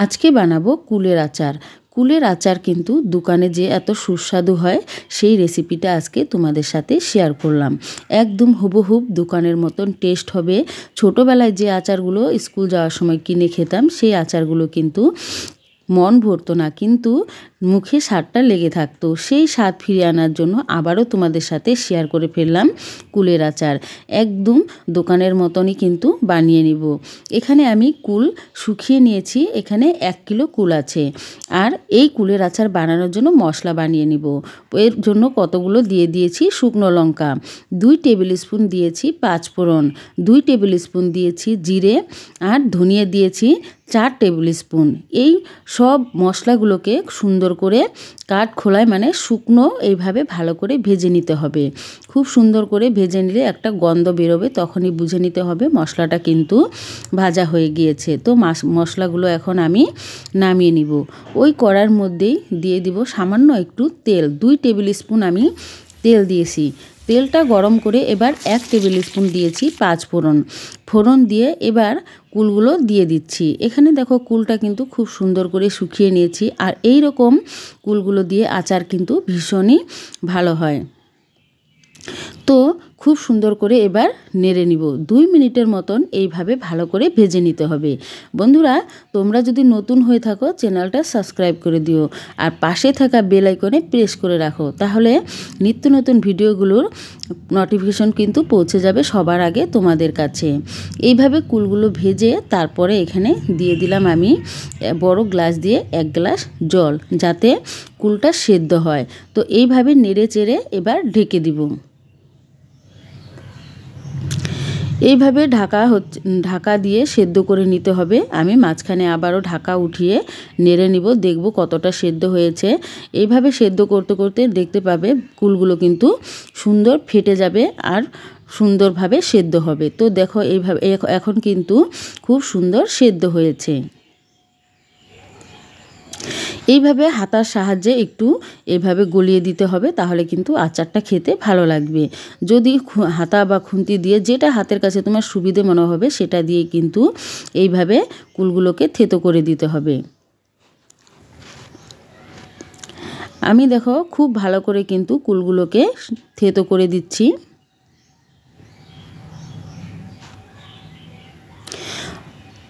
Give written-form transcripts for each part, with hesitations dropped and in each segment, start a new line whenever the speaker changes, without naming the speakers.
আজকে বানাবো কুলের আচার। কুলের আচার কিন্তু দোকানে যে এত সুস্বাদু হয় সেই রেসিপিটা আজকে তোমাদের সাথে শেয়ার করলাম। একদম হুবহুব দোকানের মতন টেস্ট হবে। ছোটোবেলায় যে আচারগুলো স্কুল যাওয়ার সময় কিনে খেতাম সেই আচারগুলো কিন্তু মন ভরতো না, কিন্তু মুখে স্বাদটা লেগে থাকতো। সেই স্বাদ ফিরিয়ে আনার জন্য আবারও তোমাদের সাথে শেয়ার করে ফেললাম কুলের আচার। একদম দোকানের মতনই কিন্তু বানিয়ে নিব। এখানে আমি কুল শুকিয়ে নিয়েছি, এখানে 1 কিলো কুল আছে। আর এই কুলের আচার বানানোর জন্য মশলা বানিয়ে নিব। এর জন্য কতগুলো দিয়ে দিয়েছি শুকনো লঙ্কা, 2 টেবিল স্পুন দিয়েছি 5 ফোড়ন, 2 টেবিল স্পুন দিয়েছি জিরে, আর ধনিয়া দিয়েছি 4 টেবিল স্পুন। এই সব মশলাগুলোকে সুন্দর করে কাঠ খোলায় মানে শুকনো এইভাবে ভালো করে ভেজে নিতে হবে। খুব সুন্দর করে ভেজে নিলে একটা গন্ধ বেরোবে, তখনই বুঝে নিতে হবে মশলাটা কিন্তু ভাজা হয়ে গিয়েছে। তো মশলাগুলো এখন আমি নামিয়ে নিব। ওই কড়ার মধ্যেই দিয়ে দিব সামান্য একটু তেল, 2 টেবিল স্পুন আমি তেল দিয়েছি। তেলটা গরম করে এবার 1 টেবিল স্পুন দিয়েছি 5 ফোড়ন। ফোড়ন দিয়ে এবার কুলগুলো দিয়ে দিচ্ছি। এখানে দেখো কুলটা কিন্তু খুব সুন্দর করে শুকিয়ে নিয়েছি, আর এই রকম কুলগুলো দিয়ে আচার কিন্তু ভীষণই ভালো হয়। তো খুব সুন্দর করে এবার নেড়ে নিব। 2 মিনিটের মতন এইভাবে ভালো করে ভেজে নিতে হবে। বন্ধুরা, তোমরা যদি নতুন হয়ে থাকো চ্যানেলটা সাবস্ক্রাইব করে দিও, আর পাশে থাকা বেল আইকনে প্রেস করে রাখো, তাহলে নিত্য নতুন ভিডিওগুলোর নোটিফিকেশন কিন্তু পৌঁছে যাবে সবার আগে তোমাদের কাছে। এইভাবে কুলগুলো ভেজে তারপরে এখানে দিয়ে দিলাম আমি বড় গ্লাস দিয়ে 1 গ্লাস জল, যাতে কুলটা সেদ্ধ হয়। তো এইভাবে নেড়ে চেড়ে এবার ঢেকে দিব। এইভাবে ঢাকা দিয়ে সেদ্ধ করে নিতে হবে। আমি মাঝখানে আবারও ঢাকা উঠিয়ে নেড়ে নিব, দেখব কতটা সেদ্ধ হয়েছে। এইভাবে সেদ্ধ করতে করতে দেখতে পাবে কুলগুলো কিন্তু সুন্দর ফেটে যাবে আর সুন্দরভাবে সেদ্ধ হবে। তো দেখো এইভাবে এখন কিন্তু খুব সুন্দর সেদ্ধ হয়েছে। এইভাবে হাতার সাহায্যে একটু এভাবে গলিয়ে দিতে হবে, তাহলে কিন্তু আচারটা খেতে ভালো লাগবে। যদি হাতা বা খুন্তি দিয়ে, যেটা হাতের কাছে তোমার সুবিধে মনে হবে সেটা দিয়ে কিন্তু এইভাবে কুলগুলোকে থেতো করে দিতে হবে। আমি দেখো খুব ভালো করে কিন্তু কুলগুলোকে থেতো করে দিচ্ছি।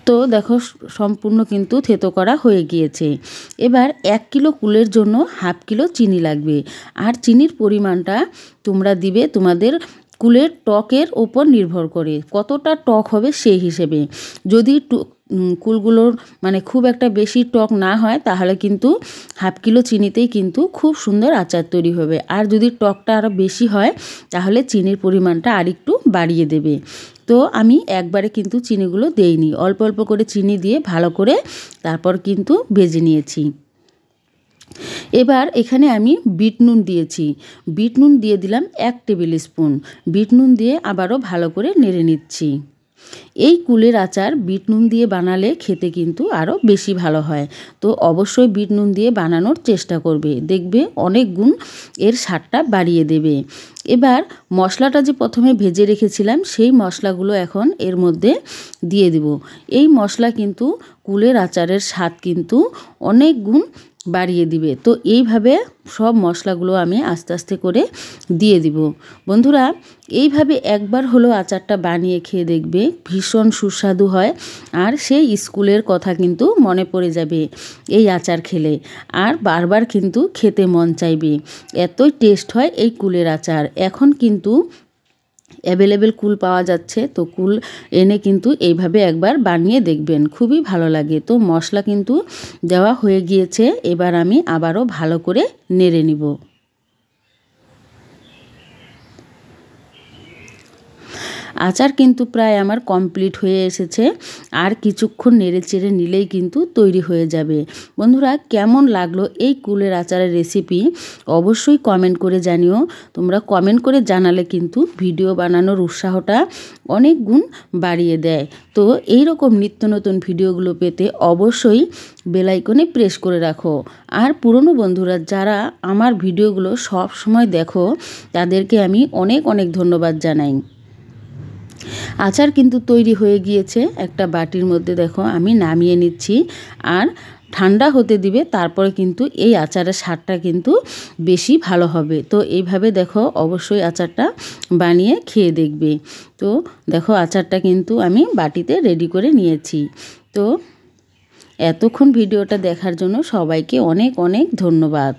তো দেখো সম্পূর্ণ কিন্তু থেতো করা হয়ে গিয়েছে। এবার 1 কিলো কুলের জন্য 1/2 কিলো চিনি লাগবে, আর চিনির পরিমাণটা তোমরা দিবে তোমাদের কুলের টকের ওপর নির্ভর করে, কতটা টক হবে সেই হিসেবে। যদি কুলগুলোর মানে খুব একটা বেশি টক না হয়, তাহলে কিন্তু 1/2 কিলো চিনিতেই কিন্তু খুব সুন্দর আচার তৈরি হবে। আর যদি টকটা আরও বেশি হয়, তাহলে চিনির পরিমাণটা আরেকটু বাড়িয়ে দেবে। তো আমি একবারে কিন্তু চিনিগুলো দেইনি, অল্প অল্প করে চিনি দিয়ে ভালো করে তারপর কিন্তু ভেজে নিয়েছি। এবার এখানে আমি বিট নুন দিয়েছি, বিট নুন দিয়ে দিলাম 1 টেবিল স্পুন। বিট নুন দিয়ে আবারও ভালো করে নেড়ে নিচ্ছি। এই কুলের আচার বিট নুন দিয়ে বানালে খেতে কিন্তু আরও বেশি ভালো হয়। তো অবশ্যই বিট নুন দিয়ে বানানোর চেষ্টা করবে, দেখবে অনেক গুণ এর স্বাদটা বাড়িয়ে দেবে। এবার মশলাটা যে প্রথমে ভেজে রেখেছিলাম সেই মশলাগুলো এখন এর মধ্যে দিয়ে দেব। এই মশলা কিন্তু কুলের আচারের স্বাদ কিন্তু অনেক গুণ বাড়িয়ে দিবে। তো এইভাবে সব মশলাগুলো আমি আস্তে আস্তে করে দিয়ে দিব। বন্ধুরা, এইভাবে একবার হলো আচারটা বানিয়ে খেয়ে দেখবে, ভীষণ সুস্বাদু হয়, আর সেই স্কুলের কথা কিন্তু মনে পড়ে যাবে এই আচার খেলে, আর বারবার কিন্তু খেতে মন চাইবে। এতই টেস্ট হয় এই কুলের আচার। এখন কিন্তু অ্যাভেলেবেল কুল পাওয়া যাচ্ছে, তো কুল এনে কিন্তু এইভাবে একবার বানিয়ে দেখবেন, খুবই ভালো লাগে। তো মশলা কিন্তু দেওয়া হয়ে গিয়েছে, এবার আমি আবারও ভালো করে নেড়ে নিব। আচার কিন্তু প্রায় আমার কমপ্লিট হয়ে এসেছে, আর কিছুক্ষণ নেড়ে চেড়ে নিলেই কিন্তু তৈরি হয়ে যাবে। বন্ধুরা, কেমন লাগলো এই কুলের আচারের রেসিপি অবশ্যই কমেন্ট করে জানিও। তোমরা কমেন্ট করে জানালে কিন্তু ভিডিও বানানোর উৎসাহটা অনেক গুণ বাড়িয়ে দেয়। তো এই রকম নিত্য নতুন ভিডিওগুলো পেতে অবশ্যই বেল আইকনে প্রেস করে রাখো। আর পুরনো বন্ধুরা যারা আমার ভিডিওগুলো সব সময় দেখো, তাদেরকে আমি অনেক অনেক ধন্যবাদ জানাই। আচার কিন্তু তৈরি হয়ে গিয়েছে। একটা বাটির মধ্যে দেখো আমি নামিয়ে নিচ্ছি, আর ঠান্ডা হতে দিবে, তারপরে কিন্তু এই আচারের স্বাদটা কিন্তু বেশি ভালো হবে। তো এইভাবে দেখো অবশ্যই আচারটা বানিয়ে খেয়ে দেখবে। তো দেখো আচারটা কিন্তু আমি বাটিতে রেডি করে নিয়েছি। তো এতক্ষণ ভিডিওটা দেখার জন্য সবাইকে অনেক অনেক ধন্যবাদ।